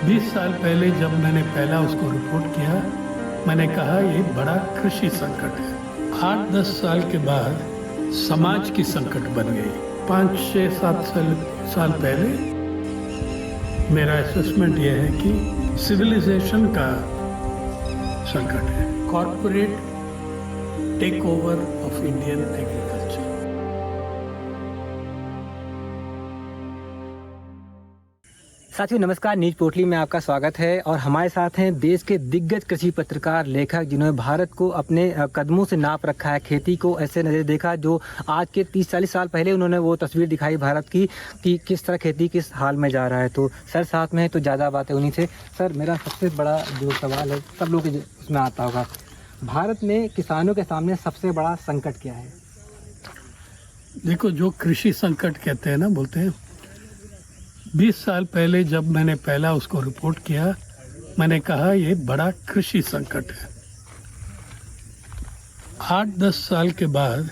20 साल पहले जब मैंने पहला उसको रिपोर्ट किया, मैंने कहा ये बड़ा कृषि संकट है। 8-10 साल के बाद समाज की संकट बन गई। 5-6-7 साल पहले मेरा असेसमेंट यह है कि सिविलाइजेशन का संकट है। Corporate takeover of Indian agriculture. साथियों नमस्कार, न्यूज पोर्टली में आपका स्वागत है। और हमारे साथ हैं देश के दिग्गज कृषि पत्रकार, लेखक, जिन्होंने भारत को अपने कदमों से नाप रखा है, खेती को ऐसे नजर देखा जो आज के 30-40 साल पहले उन्होंने वो तस्वीर दिखाई भारत की कि किस तरह खेती किस हाल में जा रहा है। तो सर साथ में है तो ज़्यादा बातें उन्हीं से। सर, मेरा सबसे बड़ा जो सवाल है, सब लोग उसमें आता होगा, भारत में किसानों के सामने सबसे बड़ा संकट क्या है? देखो, जो कृषि संकट कहते हैं ना, बोलते हैं 20 साल पहले जब मैंने पहला उसको रिपोर्ट किया, मैंने कहा ये बड़ा कृषि संकट है। 8-10 साल के बाद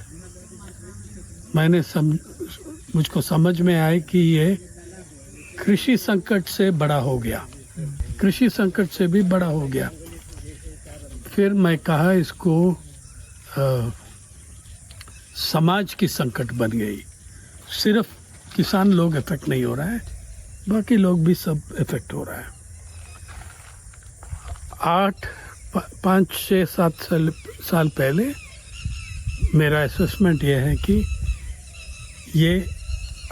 मुझको समझ में आया कि ये कृषि संकट से बड़ा हो गया, कृषि संकट से भी बड़ा हो गया। फिर मैं कहा इसको समाज की संकट बन गई। सिर्फ किसान लोग इफेक्ट नहीं हो रहा है, बाकी लोग भी सब इफेक्ट हो रहा है। 5-6-7 साल पहले मेरा असेसमेंट यह है कि ये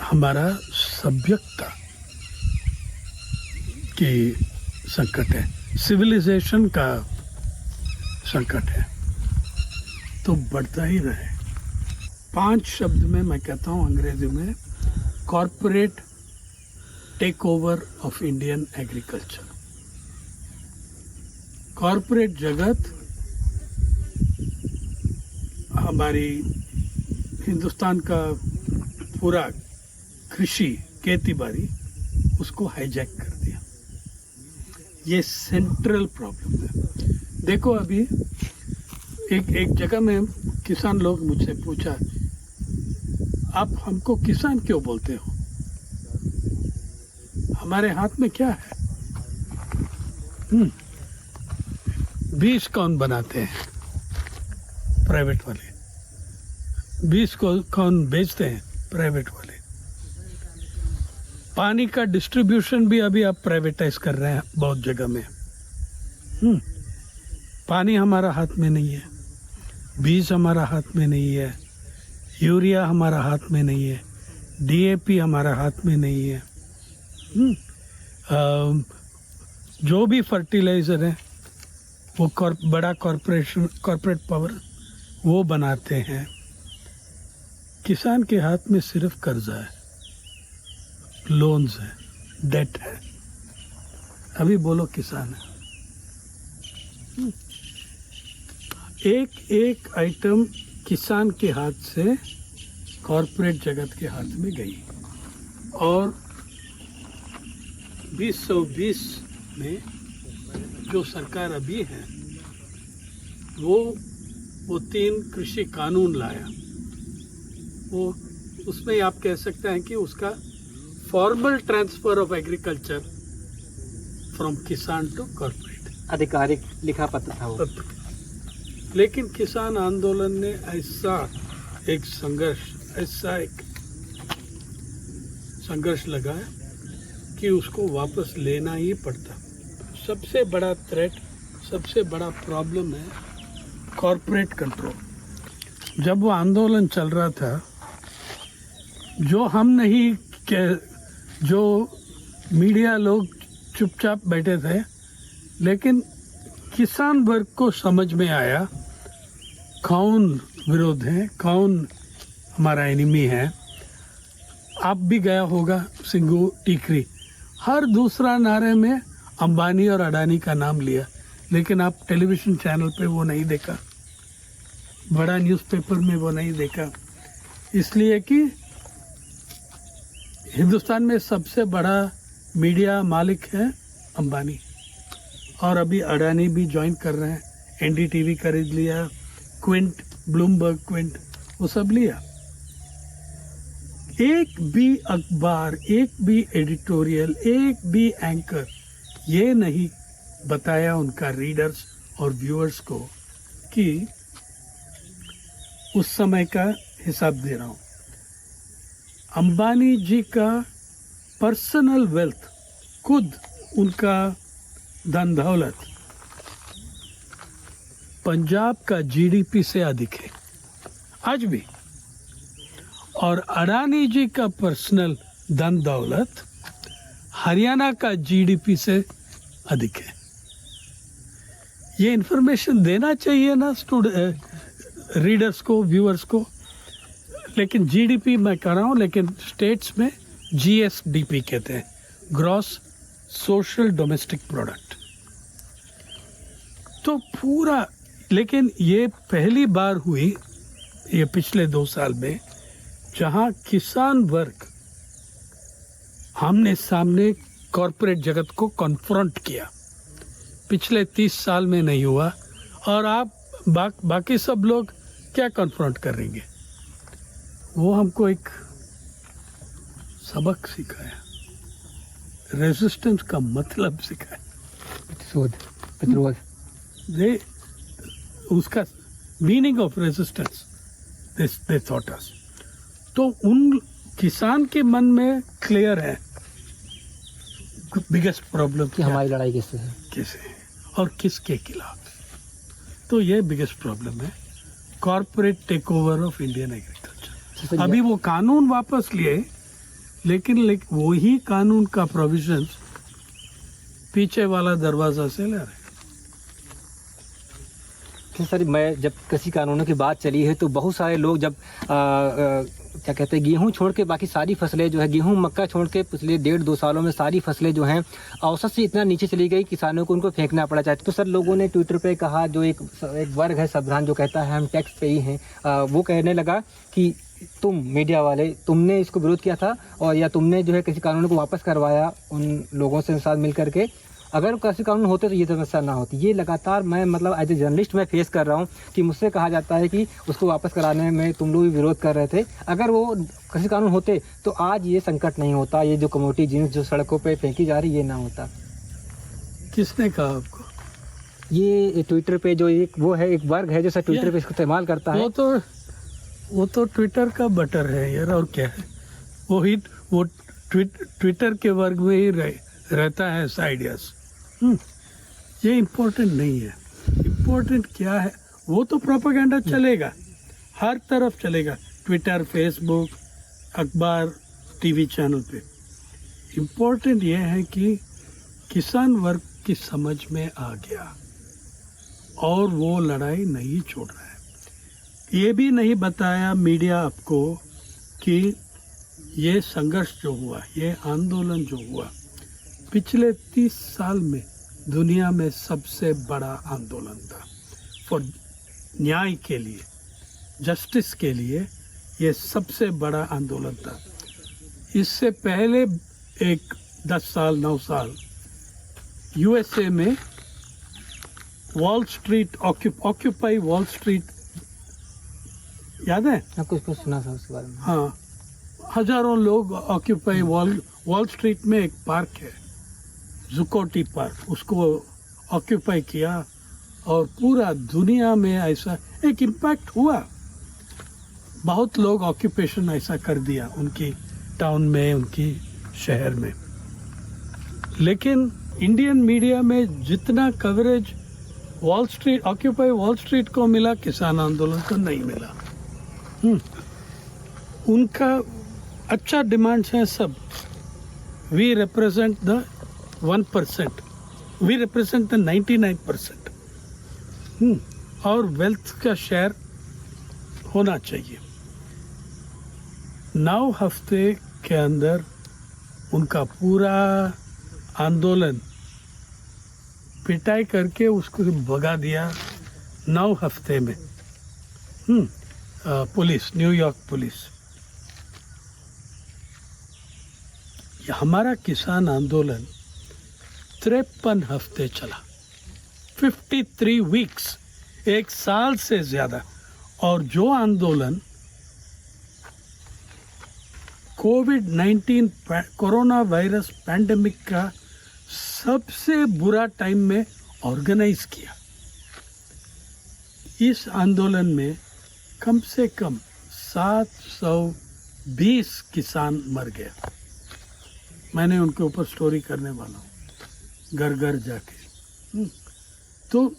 हमारा सभ्यता की संकट है, सिविलाइजेशन का संकट है, तो बढ़ता ही रहे। 5 शब्द में मैं कहता हूँ अंग्रेजी में, corporate takeover of Indian agriculture. Corporate जगत हमारी हिंदुस्तान का पूरा कृषि खेती बाड़ी उसको हाईजैक कर दिया। ये सेंट्रल प्रॉब्लम है। देखो, अभी एक जगह में किसान लोग मुझसे पूछा, आप हमको किसान क्यों बोलते हो? हमारे हाथ में क्या है? बीज कौन बनाते हैं? प्राइवेट वाले। बीज को कौन बेचते हैं? प्राइवेट वाले। पानी का डिस्ट्रीब्यूशन भी अभी आप प्राइवेटाइज कर रहे हैं बहुत जगह में। पानी हमारा हाथ में नहीं है, बीज हमारा हाथ में नहीं है, यूरिया हमारा हाथ में नहीं है, डीएपी हमारा हाथ में नहीं है। जो भी फर्टिलाइज़र है वो बड़ा कॉर्पोरेट पावर वो बनाते हैं। किसान के हाथ में सिर्फ कर्जा है, लोन्स है, डेट है। अभी बोलो किसान है। एक आइटम किसान के हाथ से कॉर्पोरेट जगत के हाथ में गई। और 2020 में जो सरकार अभी है वो 3 कृषि कानून लाया। वो उसमें आप कह सकते हैं कि उसका formal transfer of agriculture from किसान टू कॉर्पोरेट, आधिकारिक लिखा पत्र था वो। लेकिन किसान आंदोलन ने ऐसा एक संघर्ष लगाया कि उसको वापस लेना ही पड़ता। सबसे बड़ा थ्रेट, सबसे बड़ा प्रॉब्लम है कॉर्पोरेट कंट्रोल। जब वो आंदोलन चल रहा था, जो मीडिया लोग चुपचाप बैठे थे, लेकिन किसान वर्ग को समझ में आया कौन विरोध है, कौन हमारा एनिमी है। आप भी गया होगा सिंगू टीकरी, हर दूसरा नारे में अंबानी और अडानी का नाम लिया, लेकिन आप टेलीविज़न चैनल पे वो नहीं देखा, बड़ा न्यूज़पेपर में वो नहीं देखा। इसलिए कि हिंदुस्तान में सबसे बड़ा मीडिया मालिक है अंबानी, और अभी अडानी भी ज्वाइन कर रहे हैं। एनडीटीवी खरीद लिया, क्विंट, ब्लूमबर्ग क्विंट, वो सब लिया। एक भी अखबार, एक भी एडिटोरियल, एक भी एंकर ये नहीं बताया उनका रीडर्स और व्यूअर्स को कि उस समय का हिसाब दे रहा हूँ। अंबानी जी का पर्सनल वेल्थ, खुद उनका धन दौलत पंजाब का जीडीपी से अधिक है आज भी, और अडानी जी का पर्सनल धन दौलत हरियाणा का जीडीपी से अधिक है। ये इंफॉर्मेशन देना चाहिए ना रीडर्स को, व्यूअर्स को। लेकिन जीडीपी मैं कर रहा हूँ, लेकिन स्टेट्स में जीएसडीपी कहते हैं, ग्रॉस सोशल डोमेस्टिक प्रोडक्ट। तो पूरा, लेकिन ये पहली बार हुई ये पिछले 2 साल में जहां किसान वर्ग आमने सामने कॉरपोरेट जगत को कॉन्फ्रंट किया। पिछले 30 साल में नहीं हुआ। और आप बाकी सब लोग क्या कॉन्फ्रंट करेंगे? वो हमको एक सबक सिखाया, रेजिस्टेंस का मतलब सिखाया, प्रतिरोध। उसका meaning of resistance they thought us. तो उन किसान के मन में क्लियर है बिगेस्ट प्रॉब्लम कि हमारी लड़ाई किससे है, और किसके खिलाफ। तो ये बिगेस्ट प्रॉब्लम है, corporate takeover of Indian agriculture. अभी वो कानून वापस लिए, लेकिन वही कानून का प्रोविजन पीछे वाला दरवाजा से ले रहे। सर, मैं जब कृषि कानूनों की बात चली है तो बहुत सारे लोग जब क्या कहते हैं, गेहूं छोड़ के बाकी सारी फसलें जो है, गेहूं मक्का छोड़ के पिछले 1.5-2 सालों में सारी फसलें जो हैं औसत से इतना नीचे चली गई, किसानों को उनको फेंकना पड़ा। चाहते तो सर लोगों ने ट्विटर पे कहा, जो एक वर्ग है सभ्रांत जो कहता है हम टैक्स पे ही हैं, वो कहने लगा कि तुम मीडिया वाले, तुमने इसको विरोध किया था और या तुमने जो है किसी कानून को वापस करवाया उन लोगों से साथ मिल करके। अगर कृषि कानून होते तो ये समस्या ना होती। ये लगातार मैं मतलब एज ए जर्नलिस्ट मैं फेस कर रहा हूँ कि मुझसे कहा जाता है कि उसको वापस कराने में तुम लोग भी विरोध कर रहे थे। अगर वो कृषि कानून होते तो आज ये संकट नहीं होता, ये जो कमोडिटी जीन्स जो सड़कों पे फेंकी जा रही ये ना होता। किसने कहा आपको? ये ट्विटर पे जो एक वो है, एक वर्ग है जो सर ट्विटर पे इसको इस्तेमाल करता है। वो तो ट्विटर का बटर है यार, और क्या है। वो ट्विटर के वर्ग में ही रहता है आइडियाज। ये इम्पोर्टेंट नहीं है। इम्पोर्टेंट क्या है, वो तो प्रोपेगेंडा चलेगा, हर तरफ चलेगा, ट्विटर, फेसबुक, अखबार, टीवी चैनल पे। इम्पोर्टेंट ये है कि किसान वर्ग की समझ में आ गया और वो लड़ाई नहीं छोड़ रहा है। ये भी नहीं बताया मीडिया आपको कि ये संघर्ष जो हुआ, ये आंदोलन जो हुआ, पिछले 30 साल में दुनिया में सबसे बड़ा आंदोलन था। फॉर न्याय के लिए, जस्टिस के लिए ये सबसे बड़ा आंदोलन था। इससे पहले एक 10 साल 9 साल यूएसए में wall street, occupy wall street, याद है? कुछ सुना था उसके बारे में। हाँ, हजारों लोग ऑक्यूपाई वॉल स्ट्रीट में एक पार्क है, जुकोटी पार्क, उसको ऑक्यूपाई किया और पूरा दुनिया में ऐसा एक इम्पैक्ट हुआ। बहुत लोग ऑक्यूपेशन ऐसा कर दिया उनकी टाउन में, उनकी शहर में। लेकिन इंडियन मीडिया में जितना coverage wall street, occupy wall street को मिला, किसान आंदोलन को नहीं मिला। उनका अच्छा डिमांड्स हैं सब। We represent the 1%, we represent the 99%। और वेल्थ का शेयर होना चाहिए। 9 हफ्ते के अंदर उनका पूरा आंदोलन पिटाई करके उसको भगा दिया 9 हफ्ते में। Police, New York police. हमारा किसान आंदोलन 53 हफ्ते चला, 53 वीक्स, 1 साल से ज्यादा। और जो आंदोलन कोविड-19 कोरोना वायरस पैंडेमिक का सबसे बुरा टाइम में ऑर्गेनाइज किया। इस आंदोलन में कम से कम 720 किसान मर गए। मैंने उनके ऊपर स्टोरी करने वाला हूँ, घर घर जाके। तो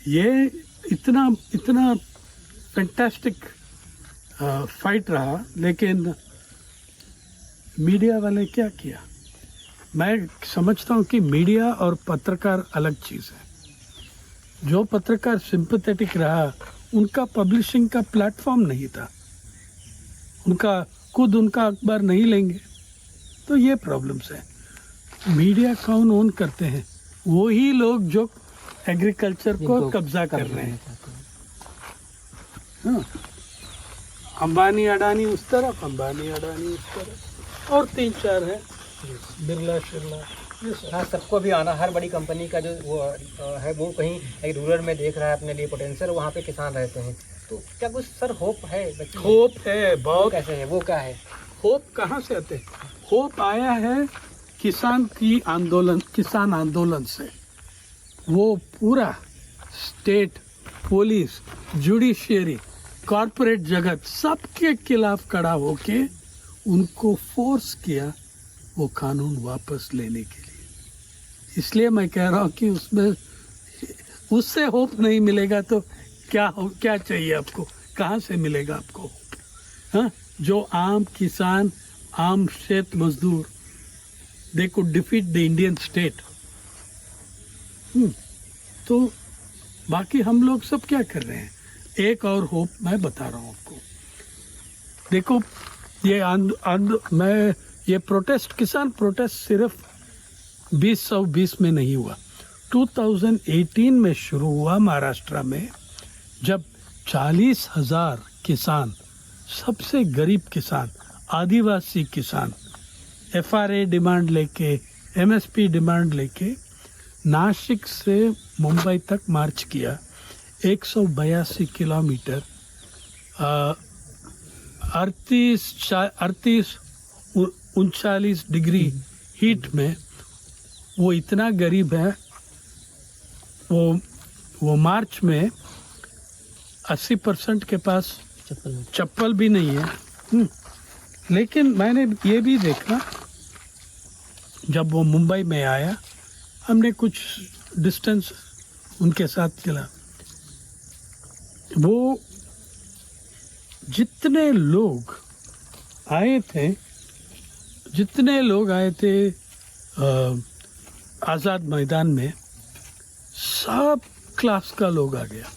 ये इतना फैंटास्टिक फाइट रहा, लेकिन मीडिया वाले क्या किया? मैं समझता हूँ कि मीडिया और पत्रकार अलग चीज़ है। जो पत्रकार सिंपैथेटिक रहा, उनका पब्लिशिंग का प्लेटफॉर्म नहीं था, उनका अखबार नहीं लेंगे, तो ये प्रॉब्लम्स है। मीडिया कौन ओन करते हैं? वही लोग जो एग्रीकल्चर को कब्जा कर रहे हैं। हाँ, अंबानी अडानी उस तरफ, अंबानी अडानी उस तरफ, और 3-4 है, बिरला शिरला। हाँ, सबको भी आना, हर बड़ी कंपनी का जो वो है वो कहीं एक रूरल में देख रहा है अपने लिए पोटेंशियल, वहाँ पे किसान रहते हैं। तो क्या कुछ सर होप है? होप है बहुत। कैसे है वो? क्या है होप? कहाँ से आते? होप आया है किसान आंदोलन से। वो पूरा स्टेट, पुलिस, जुडिशियरी, कॉरपोरेट जगत सबके खिलाफ खड़ा होके उनको फोर्स किया वो कानून वापस लेने के लिए। इसलिए मैं कह रहा हूँ कि उससे होप नहीं मिलेगा तो क्या चाहिए आपको? कहाँ से मिलेगा आपको होप? हाँ, जो आम किसान, आम खेत मजदूर, they could defeat the Indian state. तो बाकी हम लोग सब क्या कर रहे हैं? एक और होप मैं बता रहा हूँ आपको। देखो, ये प्रोटेस्ट, किसान प्रोटेस्ट सिर्फ 2020 में नहीं हुआ, 2018 में शुरू हुआ महाराष्ट्र में, जब 40,000 किसान, सबसे गरीब किसान, आदिवासी किसान, FRA डिमांड लेके, MSP डिमांड लेके नासिक से मुंबई तक मार्च किया। 182 किलोमीटर, 38-39 डिग्री हीट में। वो इतना गरीब है, वो मार्च में 80% के पास चप्पल भी नहीं है। लेकिन मैंने ये भी देखा, जब वो मुंबई में आया, हमने कुछ डिस्टेंस उनके साथ चला। वो जितने लोग आए थे आज़ाद मैदान में, सब क्लास का लोग आ गया।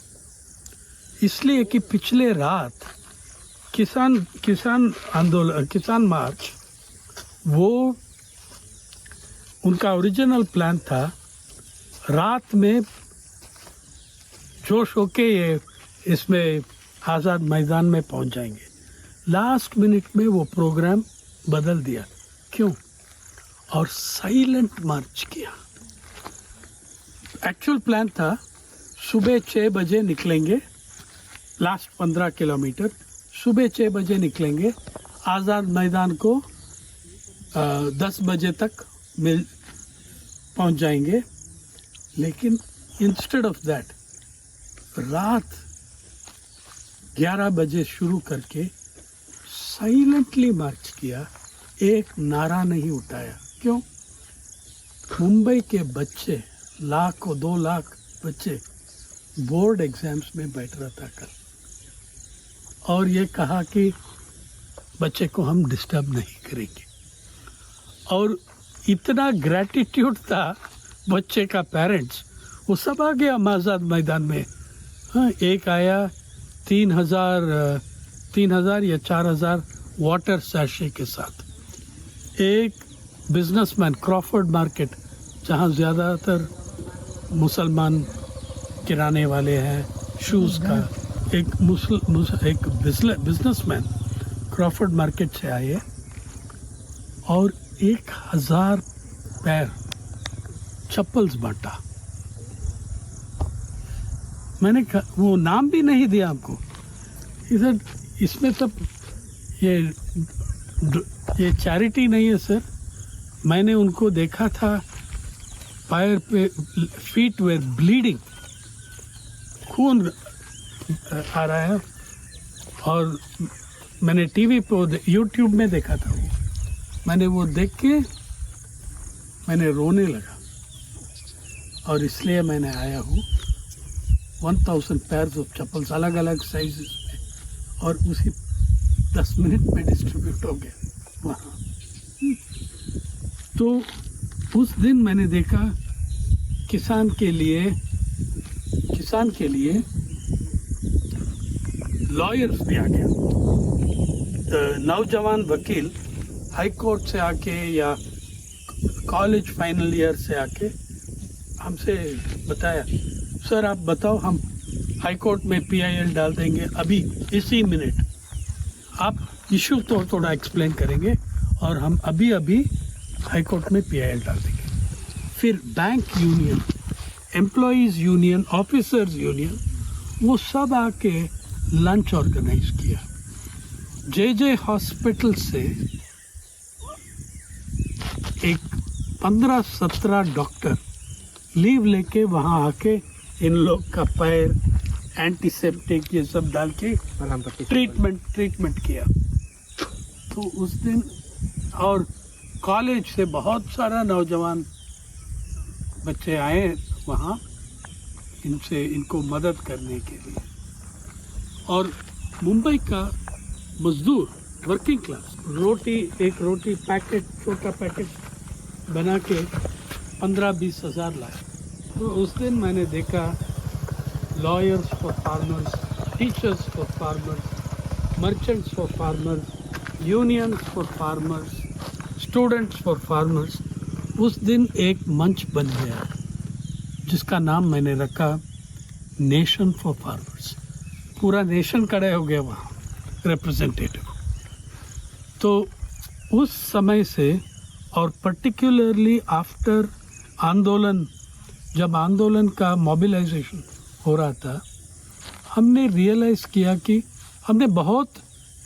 इसलिए कि पिछले रात किसान मार्च, वो उनका ओरिजिनल प्लान था रात में जोश होके ये इसमें आज़ाद मैदान में पहुंच जाएंगे। लास्ट मिनट में वो प्रोग्राम बदल दिया। क्यों? और साइलेंट मार्च किया। एक्चुअल प्लान था सुबह 6 बजे निकलेंगे, लास्ट 15 किलोमीटर सुबह 6 बजे निकलेंगे, आज़ाद मैदान को 10 बजे तक पहुंच जाएंगे। लेकिन इंस्टेड ऑफ दैट रात 11 बजे शुरू करके साइलेंटली मार्च किया, एक नारा नहीं उठाया। क्यों? मुंबई के बच्चे, 2 लाख बच्चे बोर्ड एग्जाम्स में बैठ रहा था कल, और ये कहा कि बच्चे को हम डिस्टर्ब नहीं करेंगे। और इतना ग्रैटिट्यूड था बच्चे का, पेरेंट्स, वो सब आ गया आज़ाद मैदान में। हाँ, एक आया 3,000 या 4,000 वाटर सैशे के साथ। एक बिजनेसमैन, क्रॉफर्ड मार्केट, जहाँ ज़्यादातर मुसलमान किराने वाले हैं, शूज़ का, एक बिजनेसमैन क्रॉफर्ड मार्केट से आए और 1,000 पैर चप्पल्स बांटा। मैंने वो नाम भी नहीं दिया आपको। इधर इसमें तब ये चैरिटी नहीं है सर, मैंने उनको देखा था, पैर पे फीट वेर ब्लीडिंग, खून आ रहा है, और मैंने टीवी पे यूट्यूब में देखा था वो। मैंने वो देख के मैंने रोने लगा, और इसलिए मैंने आया हूँ 1000 पेयर्स ऑफ चप्पल्स अलग अलग साइजेस में, और उसी 10 मिनट में डिस्ट्रीब्यूट हो गया वहाँ। तो उस दिन मैंने देखा किसान के लिए लॉयर्स भी आ गया। नौजवान वकील हाई कोर्ट से आके या कॉलेज फाइनल ईयर से आके हमसे बताया, सर आप बताओ, हम हाई कोर्ट में PIL डाल देंगे अभी इसी मिनट, आप इशू तो थोड़ा एक्सप्लेन करेंगे और हम अभी हाई कोर्ट में PIL डाल देंगे। फिर bank union, employees union, officers union, वो सब आके लंच ऑर्गेनाइज किया। JJ हॉस्पिटल से एक 15-17 डॉक्टर लीव लेके वहाँ आके इन लोग का पैर एंटीसेप्टिक ये सब डाल के ट्रीटमेंट किया। तो उस दिन, और कॉलेज से बहुत सारा नौजवान बच्चे आए वहाँ इनको मदद करने के लिए। और मुंबई का मजदूर, वर्किंग क्लास, एक रोटी पैकेट, छोटा पैकेट बना के 15-20 हज़ार लाए। तो उस दिन मैंने देखा lawyers for farmers, teachers for farmers, merchants for farmers, unions for farmers, students for farmers. उस दिन एक मंच बन गया जिसका नाम मैंने रखा नेशन फॉर फार्मर्स। पूरा नेशन खड़े हो गया वहाँ, रिप्रेजेंटेटिव। तो उस समय से, और पर्टिकुलरली आफ्टर आंदोलन, जब आंदोलन का मोबिलाइजेशन हो रहा था, हमने रियलाइज़ किया कि हमने बहुत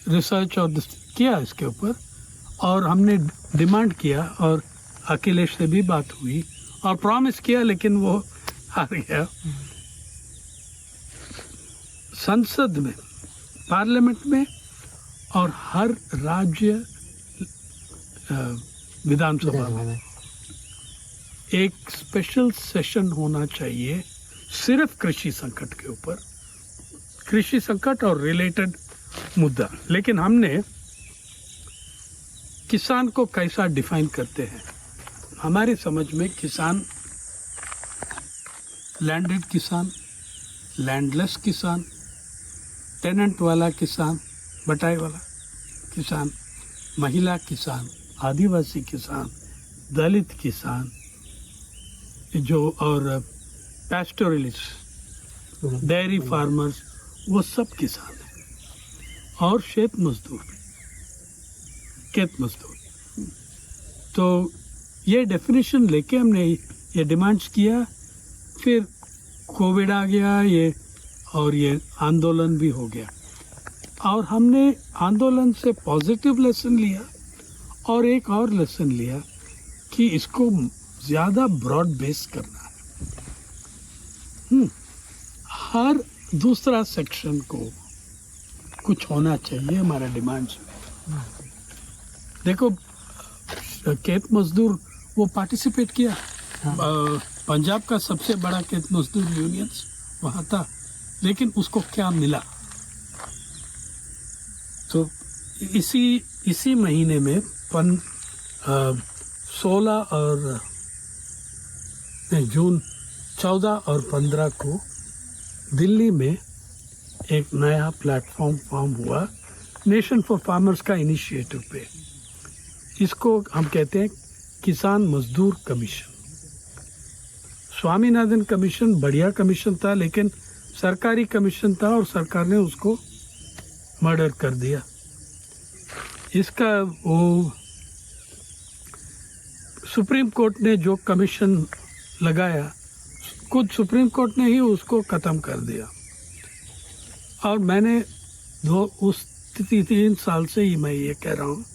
रिसर्च और किया इसके ऊपर, और हमने डिमांड किया, और अखिलेश से भी बात हुई और प्रॉमिस किया, लेकिन वो हार गया। संसद में, पार्लियामेंट में, और हर राज्य विधानसभा में एक स्पेशल सेशन होना चाहिए सिर्फ कृषि संकट के ऊपर, कृषि संकट और रिलेटेड मुद्दा। लेकिन हमने किसान को कैसा डिफाइन करते हैं, हमारी समझ में किसान, लैंडेड किसान, लैंडलेस किसान, टेनेंट वाला किसान, बटाई वाला किसान, महिला किसान, आदिवासी किसान, दलित किसान, जो और पैस्टोरलिस्ट, डेयरी फार्मर्स, वो सब किसान हैं। और खेत मजदूर भी, खेत मजदूर। तो ये डेफिनेशन लेके हमने ये डिमांड्स किया। फिर कोविड आ गया, ये आंदोलन भी हो गया, और हमने आंदोलन से पॉजिटिव लेसन लिया, और एक और लेसन लिया कि इसको ज़्यादा ब्रॉड बेस करना है। हर दूसरा सेक्शन को कुछ होना चाहिए हमारा डिमांड्स में। देखो, खेत मजदूर वो पार्टिसिपेट किया। पंजाब का सबसे बड़ा खेत मजदूर यूनियंस वहाँ था, लेकिन उसको क्या मिला? तो इसी महीने में 16 और जून 14 और 15 को दिल्ली में एक नया प्लेटफॉर्म फॉर्म हुआ नेशन फॉर फार्मर्स का इनिशिएटिव पे। इसको हम कहते हैं किसान मजदूर कमीशन। स्वामीनाथन कमीशन बढ़िया कमीशन था, लेकिन सरकारी कमीशन था और सरकार ने उसको मर्डर कर दिया। इसका वो सुप्रीम कोर्ट ने जो कमीशन लगाया, खुद सुप्रीम कोर्ट ने ही उसको ख़त्म कर दिया। और मैंने 3 साल से ही मैं ये कह रहा हूँ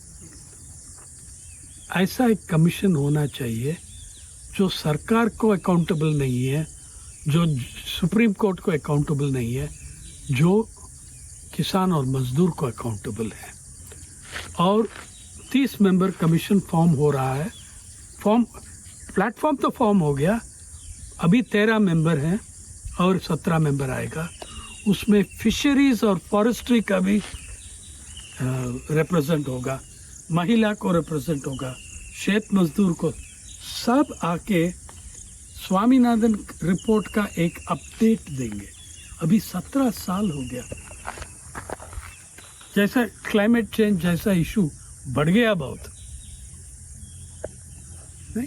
ऐसा एक कमीशन होना चाहिए जो सरकार को अकाउंटेबल नहीं है, जो सुप्रीम कोर्ट को अकाउंटेबल नहीं है, जो किसान और मजदूर को अकाउंटेबल है। और 30 मेंबर कमीशन फॉर्म हो रहा है। प्लेटफॉर्म तो फॉर्म हो गया, अभी 13 मेंबर हैं और 17 मेंबर आएगा। उसमें फिशरीज और फॉरेस्ट्री का भी रिप्रेजेंट होगा, महिला को रिप्रेजेंट होगा, खेत मजदूर को, सब आके स्वामीनाथन रिपोर्ट का एक अपडेट देंगे। अभी 17 साल हो गया, जैसा क्लाइमेट चेंज जैसा इशू बढ़ गया बहुत, नहीं?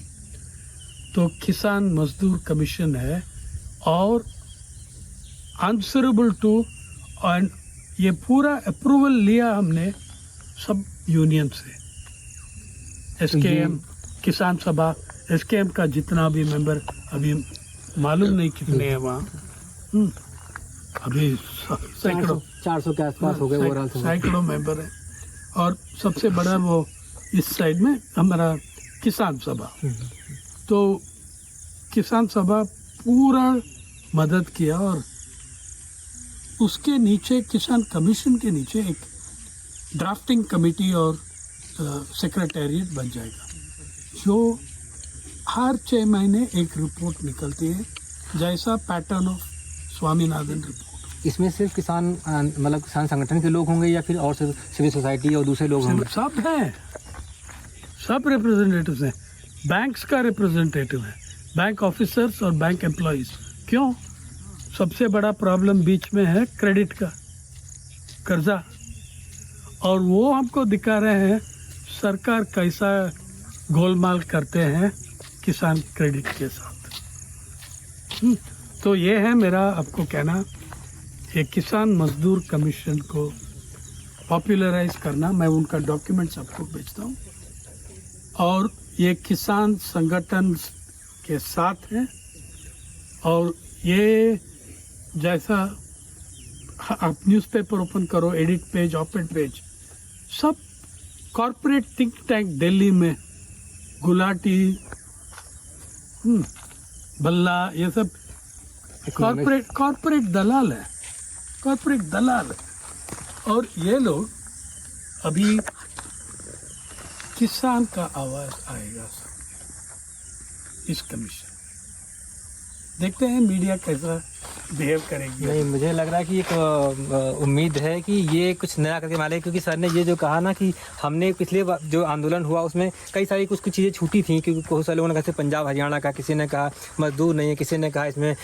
तो किसान मजदूर कमीशन है और आंसरेबल टू, एंड ये पूरा अप्रूवल लिया हमने सब यूनियन से, एसकेएम, किसान सभा, एसकेएम का जितना भी मेंबर, अभी मालूम नहीं कितने हैं वहाँ, अभी सैकड़ों 400 के आसपास हो गए ओवरऑल, सैकड़ों मेंबर है। और सबसे बड़ा वो इस साइड में हमारा किसान सभा, तो किसान सभा पूरा मदद किया। और उसके नीचे किसान कमीशन के नीचे एक ड्राफ्टिंग कमेटी और सेक्रेटेरिएट बन जाएगा, जो हर 6 महीने एक रिपोर्ट निकलती है, जैसा पैटर्न ऑफ स्वामीनाथन रिपोर्ट। इसमें सिर्फ किसान मतलब किसान संगठन के लोग होंगे या फिर और सिविल सोसाइटी और दूसरे लोग होंगे? सब हैं, सब रिप्रेजेंटेटिव्स हैं। बैंक्स का रिप्रेजेंटेटिव है, बैंक ऑफिसर्स और बैंक एम्प्लॉयज। क्यों? सबसे बड़ा प्रॉब्लम बीच में है क्रेडिट का, कर्जा, और वो हमको दिखा रहे हैं सरकार कैसा गोलमाल करते हैं किसान क्रेडिट के साथ। तो ये है मेरा आपको कहना, ये किसान मजदूर कमीशन को पॉपुलराइज करना। मैं उनका डॉक्यूमेंट्स आपको भेजता हूँ, और ये किसान संगठन के साथ है। और ये जैसा आप न्यूज़पेपर ओपन करो, एडिट पेज, ऑपेड पेज, सब कॉरपोरेट थिंक टैंक दिल्ली में, गुलाटी, बल्ला, ये सब कॉरपोरेट दलाल है, कॉरपोरेट दलाल है। और ये लोग अभी किसान का आवाज आएगा सब इस कमीशन। देखते हैं मीडिया कैसा बिहेव करेगी। नहीं, मुझे लग रहा है कि एक उम्मीद है कि ये कुछ नया करके माले, क्योंकि सर ने ये जो कहा ना कि हमने पिछले जो आंदोलन हुआ उसमें कई सारी कुछ चीज़ें छूटी थी, क्योंकि बहुत सारे लोगों ने कहा पंजाब हरियाणा का, किसी ने कहा मजदूर नहीं है, किसी ने कहा इसमें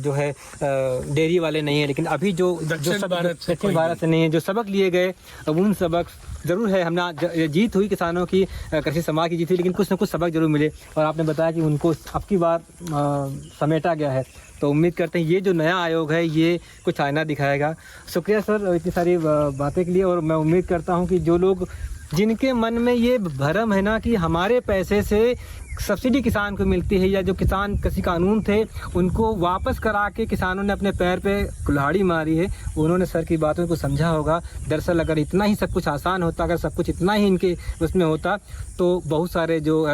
जो है डेयरी वाले नहीं है। लेकिन अभी जो दक्षिण भारत से नहीं है, जो सबक लिए गए, अब उन सबक ज़रूर है। हमने जीत हुई किसानों की, कृषि समाज की जीत हुई, लेकिन कुछ ना कुछ सबक जरूर मिले। और आपने बताया कि उनको अब की बार समेटा गया है, तो उम्मीद करते हैं ये जो नया आयोग है ये कुछ आईना दिखाएगा। शुक्रिया सर इतनी सारी बातें के लिए। और मैं उम्मीद करता हूँ कि जो लोग, जिनके मन में ये भरम है ना कि हमारे पैसे से सब्सिडी किसान को मिलती है, या जो किसान कृषि कानून थे उनको वापस करा के किसानों ने अपने पैर पे कुल्हाड़ी मारी है, उन्होंने सर की बातों को समझा होगा। दरअसल अगर इतना ही सब कुछ आसान होता, अगर सब कुछ इतना ही इनके उसमें होता, तो बहुत सारे जो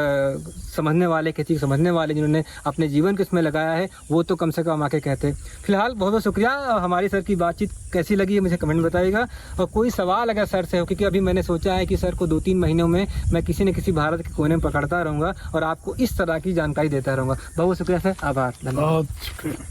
समझने वाले, खेती को समझने वाले, जिन्होंने अपने जीवन को इसमें लगाया है, वो तो कम से कम आके कहते। फिलहाल बहुत बहुत शुक्रिया। हमारी सर की बातचीत कैसी लगी मुझे कमेंट में बताइएगा। और कोई सवाल अगर सर से हो, क्योंकि अभी मैंने सोचा है कि सर को 2-3 महीनों में मैं किसी न किसी भारत के कोने में पकड़ता रहूँगा और आपको इस तरह की जानकारी देता रहूँगा। बहुत शुक्रिया सर, आभार, धन्यवाद। बहुत शुक्रिया।